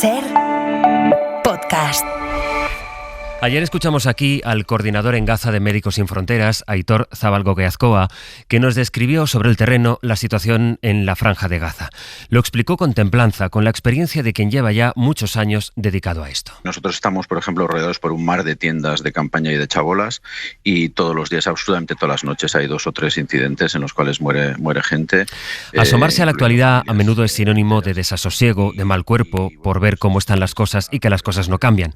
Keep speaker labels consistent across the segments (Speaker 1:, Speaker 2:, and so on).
Speaker 1: SER Podcast.
Speaker 2: Ayer escuchamos aquí al coordinador en Gaza de Médicos Sin Fronteras, Aitor Zabalgoque-Azkoa, que nos describió sobre el terreno la situación en la Franja de Gaza. Lo explicó con templanza, con la experiencia de quien lleva ya muchos años dedicado a esto.
Speaker 3: Nosotros estamos, por ejemplo, rodeados por un mar de tiendas de campaña y de chabolas, y todos los días, absolutamente todas las noches, hay 2 o 3 incidentes en los cuales muere gente.
Speaker 2: Asomarse a la actualidad a menudo es sinónimo de desasosiego, de mal cuerpo, por ver cómo están las cosas y que las cosas no cambian.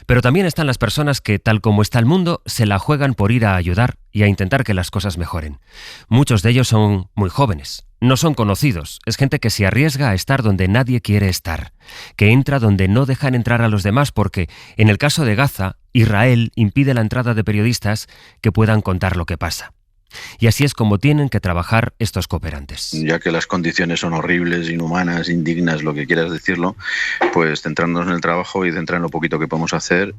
Speaker 2: Pero también están las personas que, tal como está el mundo, se la juegan por ir a ayudar y a intentar que las cosas mejoren. Muchos de ellos son muy jóvenes, no son conocidos, es gente que se arriesga a estar donde nadie quiere estar, que entra donde no dejan entrar a los demás porque, en el caso de Gaza, Israel impide la entrada de periodistas que puedan contar lo que pasa. Y así es como tienen que trabajar estos cooperantes.
Speaker 3: Ya que las condiciones son horribles, inhumanas, indignas, lo que quieras decirlo, pues centrarnos en el trabajo y centrar en lo poquito que podemos hacer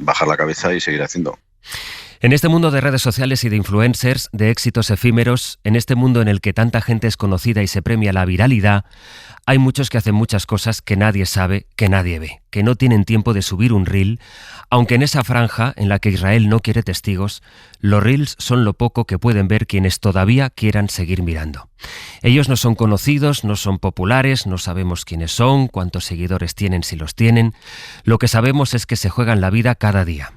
Speaker 3: bajar la cabeza y seguir haciendo.
Speaker 2: En este mundo de redes sociales y de influencers, de éxitos efímeros, en este mundo en el que tanta gente es conocida y se premia la viralidad, hay muchos que hacen muchas cosas que nadie sabe, que nadie ve, que no tienen tiempo de subir un reel, aunque en esa franja en la que Israel no quiere testigos, los reels son lo poco que pueden ver quienes todavía quieran seguir mirando. Ellos no son conocidos, no son populares, no sabemos quiénes son, cuántos seguidores tienen si los tienen. Lo que sabemos es que se juegan la vida cada día.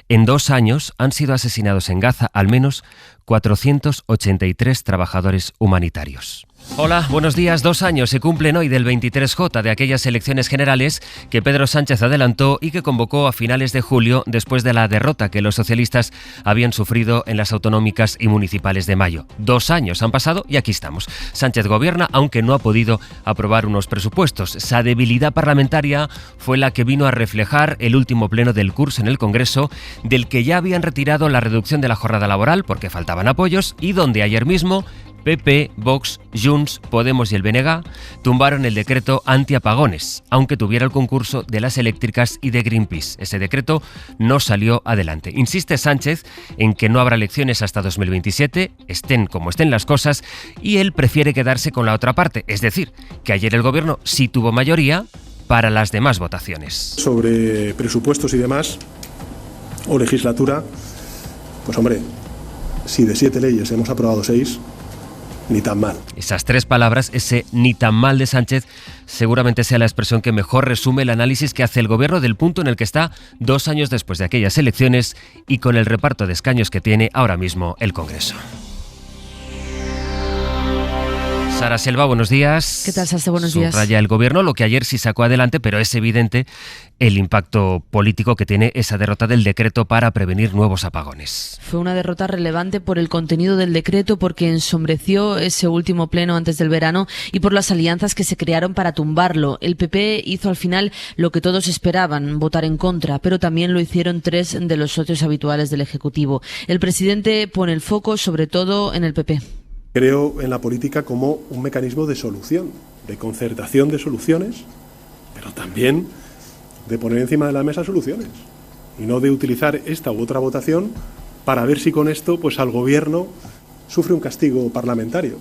Speaker 2: En 2 años han sido asesinados en Gaza al menos 483 trabajadores humanitarios. Hola, buenos días. 2 años se cumplen hoy del 23J, de aquellas elecciones generales que Pedro Sánchez adelantó y que convocó a finales de julio después de la derrota que los socialistas habían sufrido en las autonómicas y municipales de mayo. 2 años han pasado y aquí estamos. Sánchez gobierna, aunque no ha podido aprobar unos presupuestos. Esa debilidad parlamentaria fue la que vino a reflejar el último pleno del curso en el Congreso, del que ya habían retirado la reducción de la jornada laboral porque faltaban apoyos y donde ayer mismo PP, Vox, Junts, Podemos y el BNG tumbaron el decreto antiapagones, aunque tuviera el concurso de las eléctricas y de Greenpeace. Ese decreto no salió adelante. Insiste Sánchez en que no habrá elecciones hasta 2027, estén como estén las cosas, y él prefiere quedarse con la otra parte, es decir, que ayer el gobierno sí tuvo mayoría para las demás votaciones.
Speaker 4: Sobre presupuestos y demás, o legislatura, pues hombre, si de 7 leyes hemos aprobado 6, ni tan mal.
Speaker 2: Esas 3 palabras, ese ni tan mal de Sánchez, seguramente sea la expresión que mejor resume el análisis que hace el gobierno del punto en el que está 2 años después de aquellas elecciones y con el reparto de escaños que tiene ahora mismo el Congreso. Sara Selva, buenos días.
Speaker 5: ¿Qué tal, Sase? Buenos días.
Speaker 2: Subraya el gobierno lo que ayer sí sacó adelante, pero es evidente el impacto político que tiene esa derrota del decreto para prevenir nuevos apagones.
Speaker 5: Fue una derrota relevante por el contenido del decreto, porque ensombreció ese último pleno antes del verano y por las alianzas que se crearon para tumbarlo. El PP hizo al final lo que todos esperaban, votar en contra, pero también lo hicieron 3 de los socios habituales del Ejecutivo. El presidente pone el foco sobre todo en el PP.
Speaker 4: Creo en la política como un mecanismo de solución, de concertación de soluciones, pero también de poner encima de la mesa soluciones y no de utilizar esta u otra votación para ver si con esto pues al gobierno sufre un castigo parlamentario.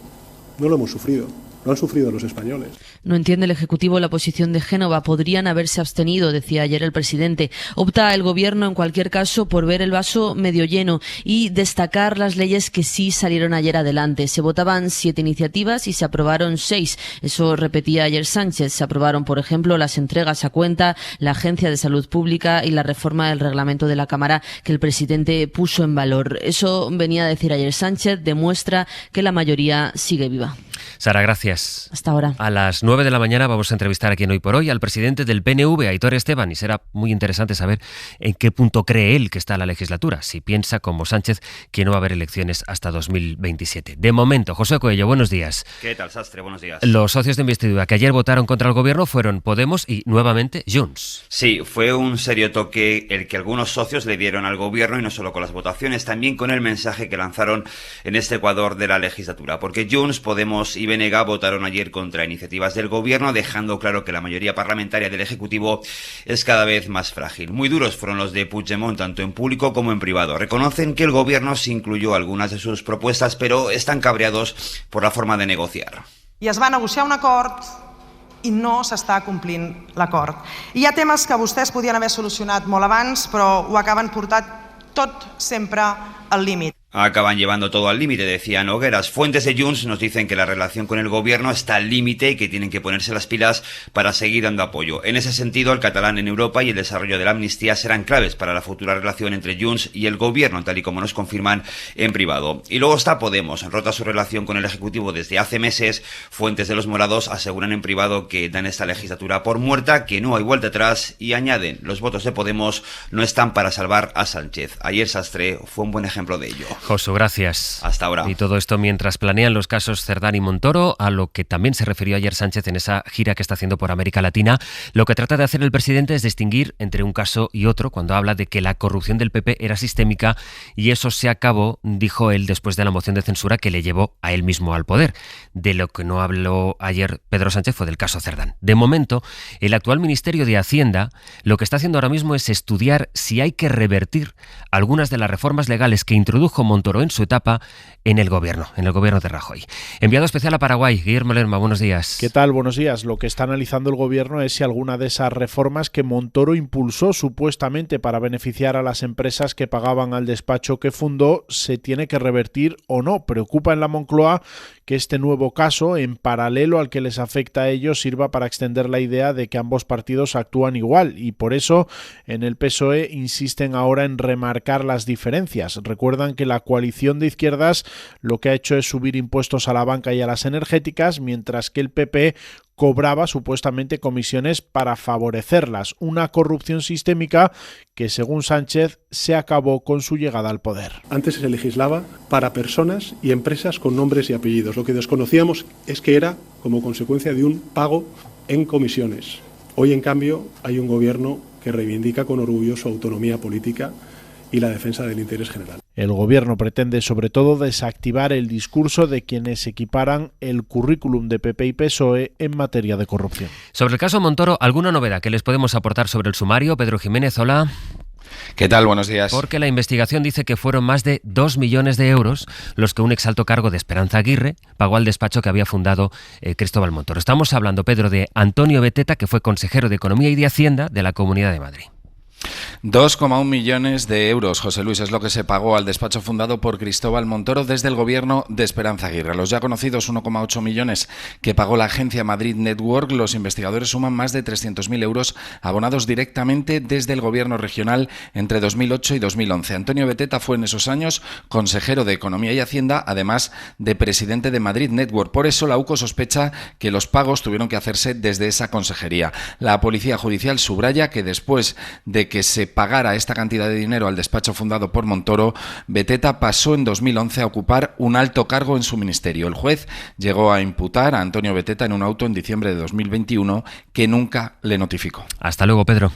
Speaker 4: No lo hemos sufrido. Lo han sufrido los españoles.
Speaker 5: No entiende el Ejecutivo la posición de Génova. Podrían haberse abstenido, decía ayer el presidente. Opta el Gobierno, en cualquier caso, por ver el vaso medio lleno y destacar las leyes que sí salieron ayer adelante. Se votaban 7 iniciativas y se aprobaron 6. Eso repetía ayer Sánchez. Se aprobaron, por ejemplo, las entregas a cuenta, la Agencia de Salud Pública y la reforma del reglamento de la Cámara que el presidente puso en valor. Eso venía a decir ayer Sánchez, demuestra que la mayoría sigue viva.
Speaker 2: Sara, gracias.
Speaker 5: Hasta ahora.
Speaker 2: A las 9 de la mañana vamos a entrevistar aquí en Hoy por Hoy al presidente del PNV, Aitor Esteban, y será muy interesante saber en qué punto cree él que está la legislatura, si piensa, como Sánchez, que no va a haber elecciones hasta 2027. De momento, José Coello, buenos días.
Speaker 6: ¿Qué tal, Sastre? Buenos días.
Speaker 2: Los socios de investidura que ayer votaron contra el gobierno fueron Podemos y, nuevamente, Junts.
Speaker 6: Sí, fue un serio toque el que algunos socios le dieron al gobierno, y no solo con las votaciones, también con el mensaje que lanzaron en este Ecuador de la legislatura, porque Junts, Podemos y BNG votaron ayer contra iniciativas del gobierno, dejando claro que la mayoría parlamentaria del Ejecutivo es cada vez más frágil. Muy duros fueron los de Puigdemont, tanto en público como en privado. Reconocen que el gobierno sí incluyó algunas de sus propuestas, pero están cabreados por la forma de negociar.
Speaker 7: I es va negociar un acord i no s'està complint l'acord. Hi ha temes que vostès podien haver solucionat molt abans, però ho acaben portant tot sempre al límit.
Speaker 6: Acaban llevando todo al límite, decía Nogueras. Fuentes de Junts nos dicen que la relación con el gobierno está al límite y que tienen que ponerse las pilas para seguir dando apoyo. En ese sentido, el catalán en Europa y el desarrollo de la amnistía serán claves para la futura relación entre Junts y el gobierno, tal y como nos confirman en privado. Y luego está Podemos, rota su relación con el Ejecutivo desde hace meses. Fuentes de los morados aseguran en privado que dan esta legislatura por muerta, que no hay vuelta atrás, y añaden, los votos de Podemos no están para salvar a Sánchez. Ayer Sastre fue un buen ejemplo de ello.
Speaker 2: Josu, gracias.
Speaker 6: Hasta ahora.
Speaker 2: Y todo esto mientras planean los casos Cerdán y Montoro, a lo que también se refirió ayer Sánchez en esa gira que está haciendo por América Latina. Lo que trata de hacer el presidente es distinguir entre un caso y otro cuando habla de que la corrupción del PP era sistémica y eso se acabó, dijo él después de la moción de censura que le llevó a él mismo al poder. De lo que no habló ayer Pedro Sánchez fue del caso Cerdán. De momento, el actual Ministerio de Hacienda lo que está haciendo ahora mismo es estudiar si hay que revertir algunas de las reformas legales que introdujo Montoro en su etapa en el gobierno de Rajoy. Enviado especial a Paraguay, Guillermo Lerma, buenos días.
Speaker 8: ¿Qué tal? Buenos días. Lo que está analizando el gobierno es si alguna de esas reformas que Montoro impulsó supuestamente para beneficiar a las empresas que pagaban al despacho que fundó se tiene que revertir o no. Preocupa en la Moncloa que este nuevo caso, en paralelo al que les afecta a ellos, sirva para extender la idea de que ambos partidos actúan igual y por eso en el PSOE insisten ahora en remarcar las diferencias. Recuerdan que la coalición de izquierdas lo que ha hecho es subir impuestos a la banca y a las energéticas, mientras que el PP cobraba supuestamente comisiones para favorecerlas. Una corrupción sistémica que, según Sánchez, se acabó con su llegada al poder.
Speaker 4: Antes se legislaba para personas y empresas con nombres y apellidos. Lo que desconocíamos es que era como consecuencia de un pago en comisiones. Hoy, en cambio, hay un gobierno que reivindica con orgullo su autonomía política y la defensa del interés general.
Speaker 8: El gobierno pretende sobre todo desactivar el discurso de quienes equiparan el currículum de PP y PSOE en materia de corrupción.
Speaker 2: Sobre el caso Montoro, ¿alguna novedad que les podemos aportar sobre el sumario? Pedro Jiménez, hola.
Speaker 9: ¿Qué tal? Buenos días.
Speaker 2: Porque la investigación dice que fueron más de 2 millones de euros los que un exalto cargo de Esperanza Aguirre pagó al despacho que había fundado Cristóbal Montoro. Estamos hablando, Pedro, de Antonio Beteta, que fue consejero de Economía y de Hacienda de la Comunidad de Madrid.
Speaker 9: 2,1 millones de euros, José Luis, es lo que se pagó al despacho fundado por Cristóbal Montoro desde el gobierno de Esperanza Aguirre. Los ya conocidos 1,8 millones que pagó la agencia Madrid Network, los investigadores suman más de 300.000 euros abonados directamente desde el gobierno regional entre 2008 y 2011. Antonio Beteta fue en esos años consejero de Economía y Hacienda, además de presidente de Madrid Network. Por eso la UCO sospecha que los pagos tuvieron que hacerse desde esa consejería. La Policía Judicial subraya que después de que se pagara esta cantidad de dinero al despacho fundado por Montoro, Beteta pasó en 2011 a ocupar un alto cargo en su ministerio. El juez llegó a imputar a Antonio Beteta en un auto en diciembre de 2021 que nunca le notificó.
Speaker 2: Hasta luego, Pedro.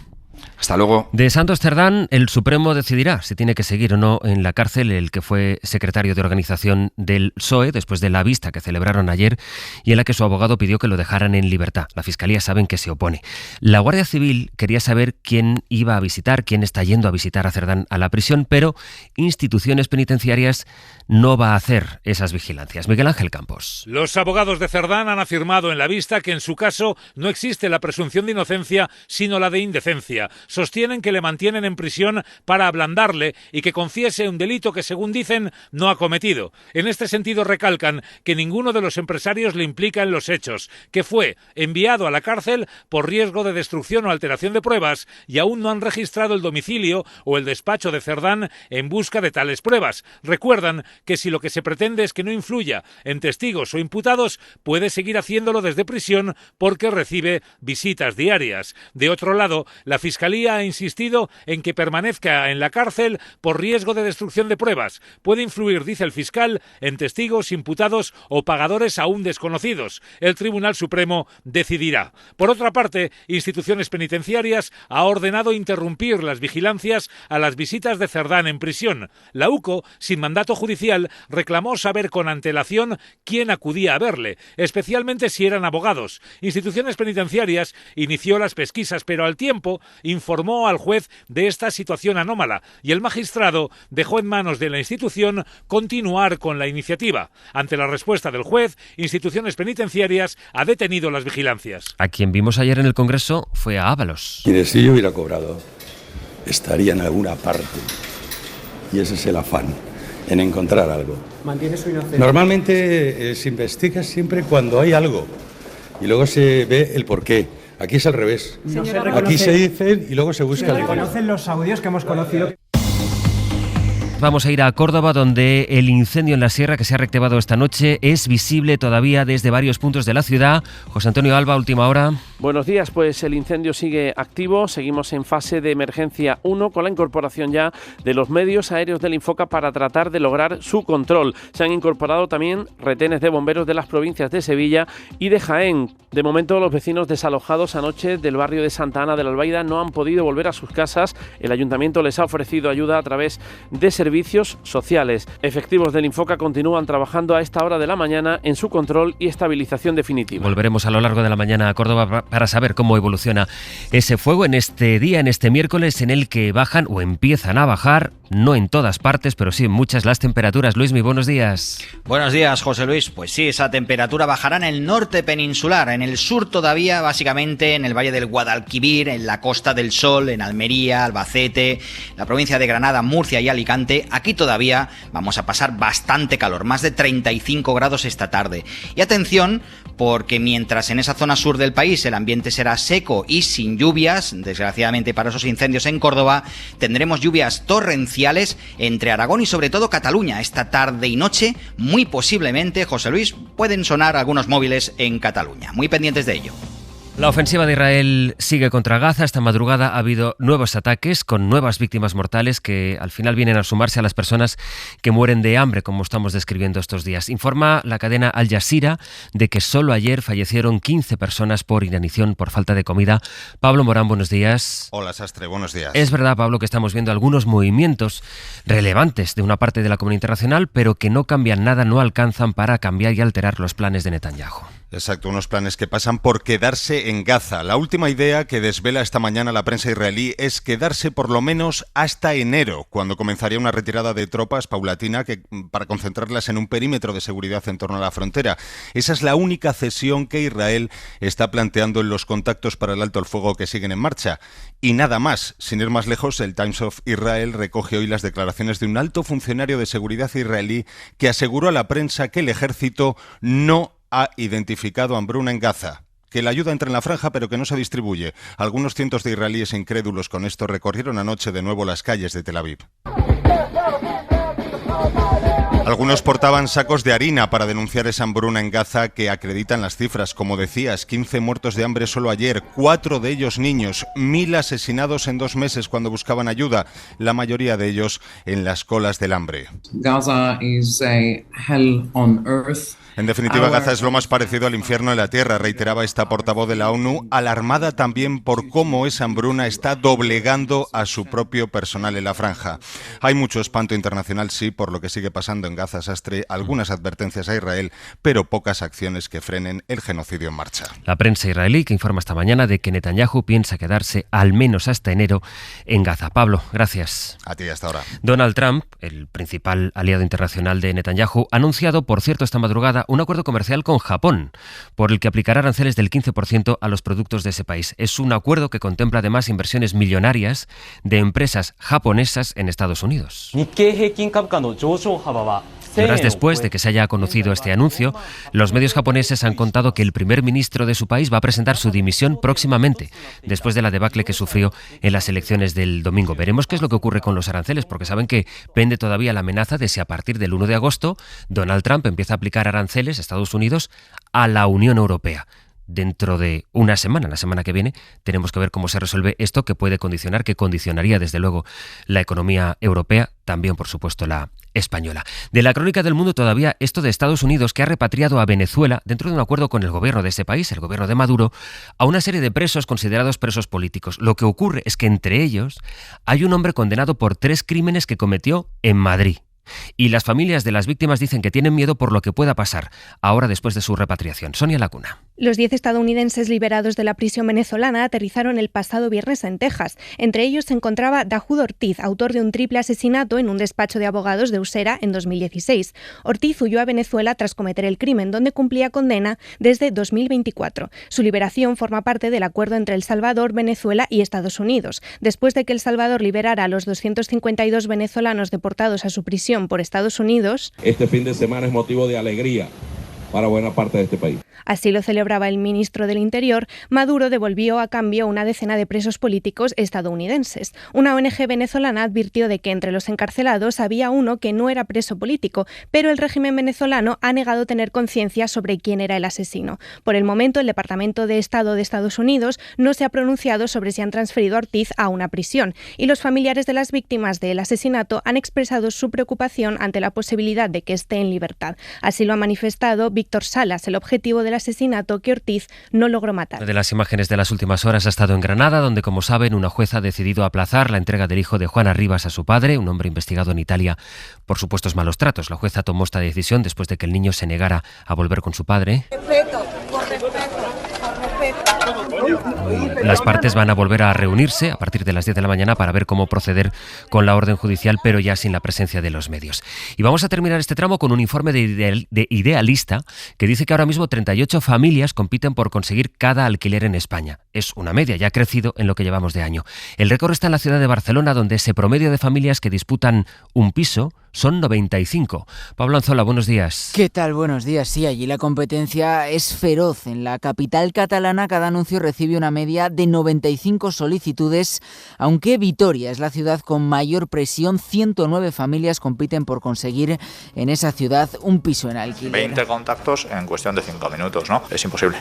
Speaker 9: Hasta luego.
Speaker 2: De Santos Cerdán, el Supremo decidirá si tiene que seguir o no en la cárcel el que fue secretario de organización del PSOE después de la vista que celebraron ayer y en la que su abogado pidió que lo dejaran en libertad. La Fiscalía saben que se opone. La Guardia Civil quería saber quién iba a visitar, quién está yendo a visitar a Cerdán a la prisión, pero instituciones penitenciarias no va a hacer esas vigilancias. Miguel Ángel Campos.
Speaker 10: Los abogados de Cerdán han afirmado en la vista que en su caso no existe la presunción de inocencia, sino la de indecencia. Sostienen que le mantienen en prisión para ablandarle y que confiese un delito que, según dicen, no ha cometido. En este sentido recalcan que ninguno de los empresarios le implica en los hechos, que fue enviado a la cárcel por riesgo de destrucción o alteración de pruebas y aún no han registrado el domicilio o el despacho de Cerdán en busca de tales pruebas. Recuerdan que si lo que se pretende es que no influya en testigos o imputados, puede seguir haciéndolo desde prisión porque recibe visitas diarias. De otro lado, la Fiscalía ha insistido en que permanezca en la cárcel por riesgo de destrucción de pruebas. Puede influir, dice el fiscal, en testigos, imputados o pagadores aún desconocidos. El Tribunal Supremo decidirá. Por otra parte, Instituciones Penitenciarias ha ordenado interrumpir las vigilancias a las visitas de Cerdán en prisión. La UCO, sin mandato judicial, reclamó saber con antelación quién acudía a verle, especialmente si eran abogados. Instituciones Penitenciarias inició las pesquisas, pero al tiempo informó al juez de esta situación anómala y el magistrado dejó en manos de la institución continuar con la iniciativa. Ante la respuesta del juez, Instituciones Penitenciarias ha detenido las vigilancias.
Speaker 2: A quien vimos ayer en el Congreso fue a Ábalos.
Speaker 11: Mire, si yo hubiera cobrado, estaría en alguna parte. Y ese es el afán, en encontrar algo.
Speaker 12: ¿Mantiene su inocencia?
Speaker 11: Normalmente se investiga siempre cuando hay algo y luego se ve el porqué. Aquí es al revés.
Speaker 12: No se
Speaker 11: Aquí se dice y luego se busca el dinero.
Speaker 12: ¿Reconocen los audios que hemos conocido?
Speaker 2: Vamos a ir a Córdoba, donde el incendio en la sierra que se ha reactivado esta noche es visible todavía desde varios puntos de la ciudad. José Antonio Alba, última hora.
Speaker 13: Buenos días, pues el incendio sigue activo, seguimos en fase de emergencia 1 con la incorporación ya de los medios aéreos del Infoca para tratar de lograr su control. Se han incorporado también retenes de bomberos de las provincias de Sevilla y de Jaén. De momento, los vecinos desalojados anoche del barrio de Santa Ana de la Albaida no han podido volver a sus casas. El ayuntamiento les ha ofrecido ayuda a través de servicios sociales. Efectivos del Infoca continúan trabajando a esta hora de la mañana en su control y estabilización definitiva.
Speaker 2: Volveremos a lo largo de la mañana a Córdoba para saber cómo evoluciona ese fuego en este día, en este miércoles, en el que bajan o empiezan a bajar, no en todas partes, pero sí en muchas, las temperaturas. Luismi, buenos días.
Speaker 14: Buenos días, José Luis. Pues sí, esa temperatura bajará en el norte peninsular, en el sur todavía, básicamente en el valle del Guadalquivir, en la Costa del Sol, en Almería, Albacete, la provincia de Granada, Murcia y Alicante. Aquí todavía vamos a pasar bastante calor, más de 35 grados esta tarde. Y atención, porque mientras en esa zona sur del país el ambiente será seco y sin lluvias, desgraciadamente para esos incendios en Córdoba, tendremos lluvias torrenciales entre Aragón y sobre todo Cataluña. Esta tarde y noche, muy posiblemente, José Luis, pueden sonar algunos móviles en Cataluña. Muy pendientes de ello.
Speaker 2: La ofensiva de Israel sigue contra Gaza. Esta madrugada ha habido nuevos ataques con nuevas víctimas mortales que al final vienen a sumarse a las personas que mueren de hambre, como estamos describiendo estos días. Informa la cadena Al Jazeera de que solo ayer fallecieron 15 personas por inanición, por falta de comida. Pablo Morán, buenos días.
Speaker 15: Hola, Sastre, buenos días.
Speaker 2: Es verdad, Pablo, que estamos viendo algunos movimientos relevantes de una parte de la comunidad internacional, pero que no cambian nada, no alcanzan para cambiar y alterar los planes de Netanyahu.
Speaker 15: Exacto, unos planes que pasan por quedarse en Gaza. La última idea que desvela esta mañana la prensa israelí es quedarse por lo menos hasta enero, cuando comenzaría una retirada de tropas paulatina para concentrarlas en un perímetro de seguridad en torno a la frontera. Esa es la única cesión que Israel está planteando en los contactos para el alto el fuego que siguen en marcha. Y nada más. Sin ir más lejos, el Times of Israel recoge hoy las declaraciones de un alto funcionario de seguridad israelí que aseguró a la prensa que el ejército no ha identificado hambruna en Gaza, que la ayuda entra en la franja pero que no se distribuye. Algunos cientos de israelíes incrédulos con esto recorrieron anoche de nuevo las calles de Tel Aviv. Algunos portaban sacos de harina para denunciar esa hambruna en Gaza que acreditan las cifras. Como decías, 15 muertos de hambre solo ayer, 4 de ellos niños, 1000 asesinados en 2 meses cuando buscaban ayuda, la mayoría de ellos en las colas del hambre.
Speaker 16: Gaza is a hell on earth.
Speaker 15: En definitiva, Gaza es lo más parecido al infierno de la tierra, reiteraba esta portavoz de la ONU, alarmada también por cómo esa hambruna está doblegando a su propio personal en la franja. Hay mucho espanto internacional, sí, por lo que sigue pasando en Gaza, Sastre, algunas advertencias a Israel, pero pocas acciones que frenen el genocidio en marcha.
Speaker 2: La prensa israelí que informa esta mañana de que Netanyahu piensa quedarse al menos hasta enero en Gaza. Pablo, gracias.
Speaker 15: A ti, hasta ahora.
Speaker 2: Donald Trump, el principal aliado internacional de Netanyahu, ha anunciado, por cierto, esta madrugada, un acuerdo comercial con Japón, por el que aplicará aranceles del 15% a los productos de ese país. Es un acuerdo que contempla además inversiones millonarias de empresas japonesas en Estados Unidos. Horas después de que se haya conocido este anuncio, los medios japoneses han contado que el primer ministro de su país va a presentar su dimisión próximamente, después de la debacle que sufrió en las elecciones del domingo. Veremos qué es lo que ocurre con los aranceles, porque saben que pende todavía la amenaza de si a partir del 1 de agosto Donald Trump empieza a aplicar aranceles a Estados Unidos a la Unión Europea. Dentro de una semana, la semana que viene, tenemos que ver cómo se resuelve esto que puede condicionar, que condicionaría desde luego la economía europea, también por supuesto la española. De la crónica del mundo todavía esto de Estados Unidos, que ha repatriado a Venezuela, dentro de un acuerdo con el gobierno de ese país, el gobierno de Maduro, a una serie de presos considerados presos políticos. Lo que ocurre es que entre ellos hay un hombre condenado por 3 crímenes que cometió en Madrid. Y las familias de las víctimas dicen que tienen miedo por lo que pueda pasar ahora después de su repatriación. Sonia Lacuna.
Speaker 17: Los 10 estadounidenses liberados de la prisión venezolana aterrizaron el pasado viernes en Texas. Entre ellos se encontraba Dajude Ortiz, autor de un triple asesinato en un despacho de abogados de Usera en 2016. Ortiz huyó a Venezuela tras cometer el crimen, donde cumplía condena desde 2024. Su liberación forma parte del acuerdo entre El Salvador, Venezuela y Estados Unidos. Después de que El Salvador liberara a los 252 venezolanos deportados a su prisión por Estados Unidos,
Speaker 18: este fin de semana es motivo de alegría para buena parte de este país.
Speaker 17: Así lo celebraba el ministro del Interior. Maduro devolvió a cambio una decena de presos políticos estadounidenses. Una ONG venezolana advirtió de que entre los encarcelados había uno que no era preso político, pero el régimen venezolano ha negado tener conciencia sobre quién era el asesino. Por el momento, el Departamento de Estado de Estados Unidos no se ha pronunciado sobre si han transferido a Ortiz a una prisión, y los familiares de las víctimas del asesinato han expresado su preocupación ante la posibilidad de que esté en libertad. Así lo ha manifestado Víctor Salas, el objetivo del asesinato que Ortiz no logró matar.
Speaker 2: Una de las imágenes de las últimas horas ha estado en Granada, donde, como saben, una jueza ha decidido aplazar la entrega del hijo de Juana Rivas a su padre, un hombre investigado en Italia por supuestos malos tratos. La jueza tomó esta decisión después de que el niño se negara a volver con su padre. Las partes van a volver a reunirse a partir de las 10 de la mañana para ver cómo proceder con la orden judicial, pero ya sin la presencia de los medios. Y vamos a terminar este tramo con un informe de Idealista que dice que ahora mismo 38 familias compiten por conseguir cada alquiler en España. Es una media, ya ha crecido en lo que llevamos de año. El récord está en la ciudad de Barcelona, donde ese promedio de familias que disputan un piso son 95. Pablo Anzola, buenos días.
Speaker 19: ¿Qué tal? Buenos días. Sí, allí la competencia es feroz. En la capital catalana cada anuncio recibe una media de 95 solicitudes, aunque Vitoria es la ciudad con mayor presión. 109 familias compiten por conseguir en esa ciudad un piso en alquiler.
Speaker 20: 20 contactos en cuestión de 5 minutos, ¿no? Es imposible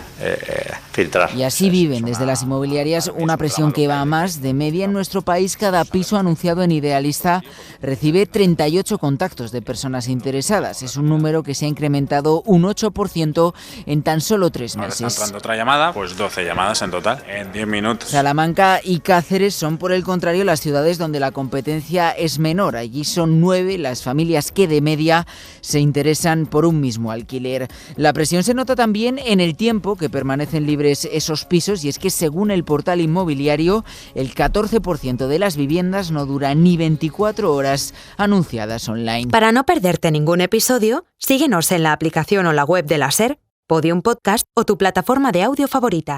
Speaker 20: filtrar.
Speaker 19: Y así viven desde las inmobiliarias una presión que va a más. De media en nuestro país, cada piso anunciado en Idealista recibe 38 contactos de personas interesadas. Es un número que se ha incrementado un 8% en tan solo 3 meses.
Speaker 20: Ahora está entrando otra llamada, pues 12 llamadas en total, en 10 minutos.
Speaker 19: Salamanca y Cáceres son, por el contrario, las ciudades donde la competencia es menor. Allí son 9 las familias que de media se interesan por un mismo alquiler. La presión se nota también en el tiempo que permanecen libres esos pisos, y es que según el portal inmobiliario, el 14% de las viviendas no dura ni 24 horas anunciadas online.
Speaker 1: Para no perderte ningún episodio, síguenos en la aplicación o la web de la SER, Podium Podcast o tu plataforma de audio favorita.